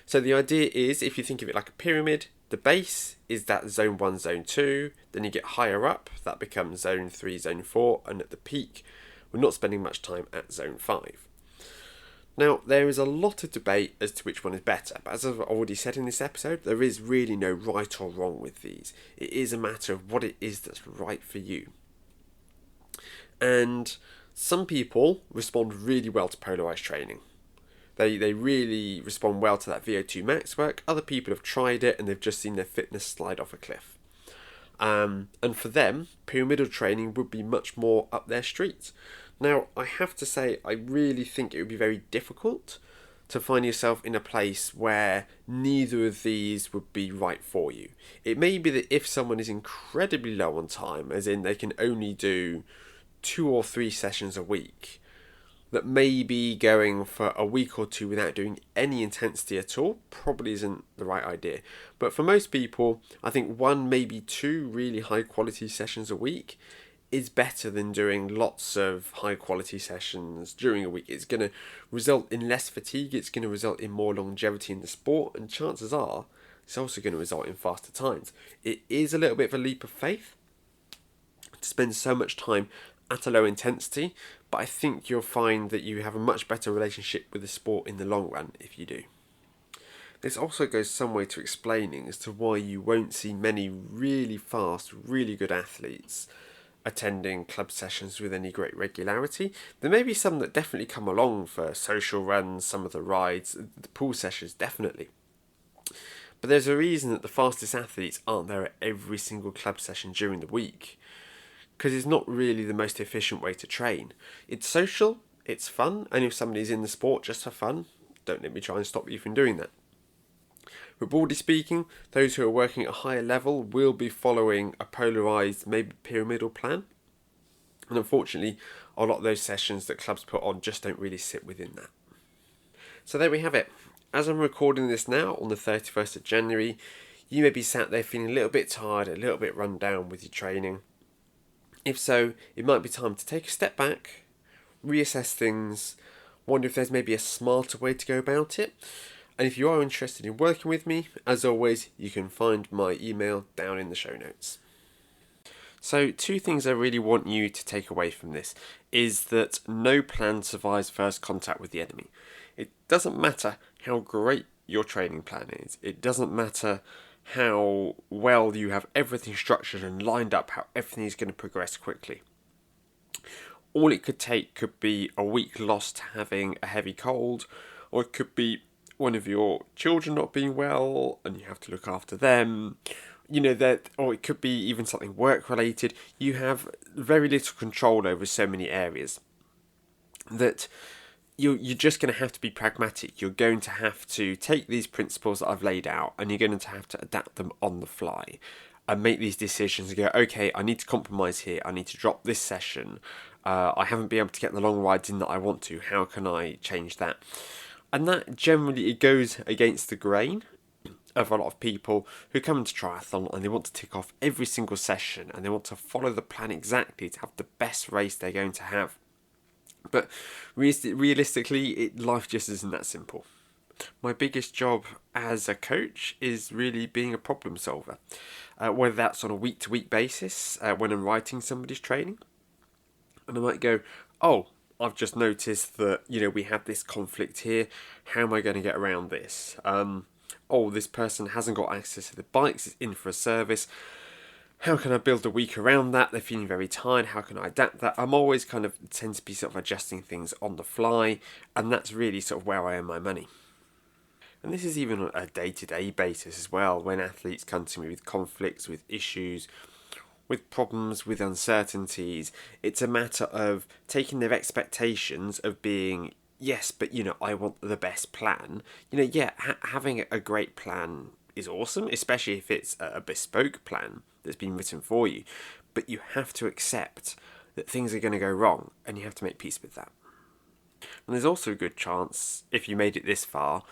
So the idea is, if you think of it like a pyramid, the base is that zone 1, zone 2, then you get higher up, that becomes zone 3, zone 4, and at the peak, we're not spending much time at zone 5. Now, there is a lot of debate as to which one is better, but as I've already said in this episode, there is really no right or wrong with these. It is a matter of what it is that's right for you. And some people respond really well to polarised training. They really respond well to that VO2 max work. Other people have tried it and they've just seen their fitness slide off a cliff. And for them, pyramidal training would be much more up their street. Now, I have to say, I really think it would be very difficult to find yourself in a place where neither of these would be right for you. It may be that if someone is incredibly low on time, as in they can only do 2 or 3 sessions a week, that maybe going for a week or 2 without doing any intensity at all probably isn't the right idea. But for most people, I think 1, maybe 2 really high quality sessions a week is better than doing lots of high quality sessions during a week. It's going to result in less fatigue, it's going to result in more longevity in the sport, and chances are it's also going to result in faster times. It is a little bit of a leap of faith to spend so much time at a low intensity, but I think you'll find that you have a much better relationship with the sport in the long run if you do. This also goes some way to explaining as to why you won't see many really fast, really good athletes attending club sessions with any great regularity. There may be some that definitely come along for social runs, some of the rides, the pool sessions definitely. But there's a reason that the fastest athletes aren't there at every single club session during the week, because it's not really the most efficient way to train. It's social, it's fun, and if somebody's in the sport just for fun, don't let me try and stop you from doing that. But broadly speaking, those who are working at a higher level will be following a polarised, maybe pyramidal plan. And unfortunately, a lot of those sessions that clubs put on just don't really sit within that. So there we have it. As I'm recording this now on the 31st of January, you may be sat there feeling a little bit tired, a little bit run down with your training. If so, it might be time to take a step back, reassess things, wonder if there's maybe a smarter way to go about it. And if you are interested in working with me, as always, you can find my email down in the show notes. So, two things I really want you to take away from this is that no plan survives first contact with the enemy. It doesn't matter how great your training plan is, it doesn't matter how well you have everything structured and lined up, how everything is going to progress quickly. All it could take could be a week lost having a heavy cold, or it could be one of your children not being well and you have to look after them. That, or it could be even something work related. You have very little control over so many areas that you're just going to have to be pragmatic. You're going to have to take these principles that I've laid out and you're going to have to adapt them on the fly and make these decisions and go, okay, I need to compromise here. I need to drop this session. I haven't been able to get the long rides in that I want to. How can I change that? And that generally, it goes against the grain of a lot of people who come into triathlon and they want to tick off every single session and they want to follow the plan exactly to have the best race they're going to have. But realistically, life just isn't that simple. My biggest job as a coach is really being a problem solver, whether that's on a week-to-week basis when I'm writing somebody's training. And I might go, oh, I've just noticed that, we have this conflict here. How am I going to get around this? Oh, this person hasn't got access to the bikes, it's in for a service. How can I build a week around that? They're feeling very tired. How can I adapt that? I'm always tend to be sort of adjusting things on the fly, and that's really sort of where I earn my money. And this is even on a day-to-day basis as well, when athletes come to me with conflicts, with issues, with problems, with uncertainties. It's a matter of taking their expectations of being, yes, but I want the best plan. Having a great plan is awesome, especially if it's a bespoke plan that's been written for you. But you have to accept that things are going to go wrong and you have to make peace with that. And there's also a good chance, if you made it this far,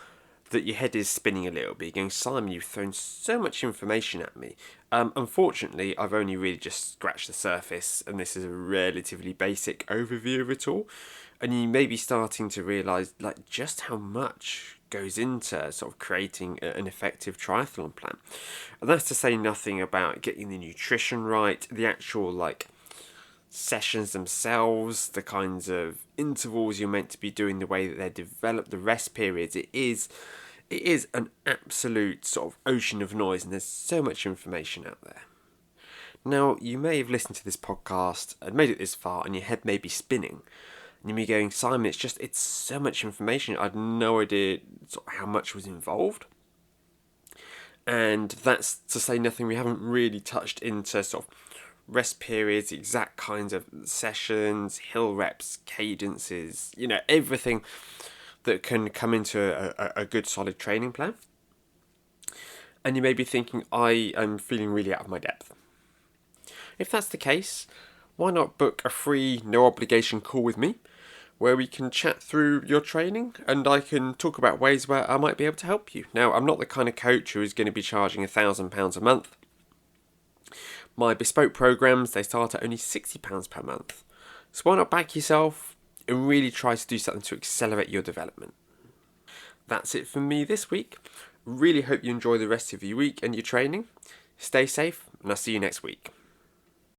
that your head is spinning a little bit. You're going, Simon, you've thrown so much information at me. Unfortunately, I've only really just scratched the surface, and this is a relatively basic overview of it all. And you may be starting to realise just how much goes into sort of creating an effective triathlon plan. And that's to say nothing about getting the nutrition right, the actual sessions themselves, the kinds of intervals you're meant to be doing, the way that they're developed, the rest periods. It is an absolute sort of ocean of noise, and there's so much information out there. Now, you may have listened to this podcast and made it this far, and your head may be spinning. And you may be going, Simon, it's so much information. I had no idea sort of how much was involved. And that's to say nothing, we haven't really touched into sort of rest periods, exact kinds of sessions, hill reps, cadences, everything that can come into a good solid training plan. And you may be thinking, I am feeling really out of my depth. If that's the case, why not book a free, no obligation call with me, where we can chat through your training and I can talk about ways where I might be able to help you. Now, I'm not the kind of coach who is going to be charging £1,000 a month. My bespoke programs, they start at only £60 per month. So why not back yourself and really try to do something to accelerate your development? That's it from me this week. Really hope you enjoy the rest of your week and your training. Stay safe, and I'll see you next week.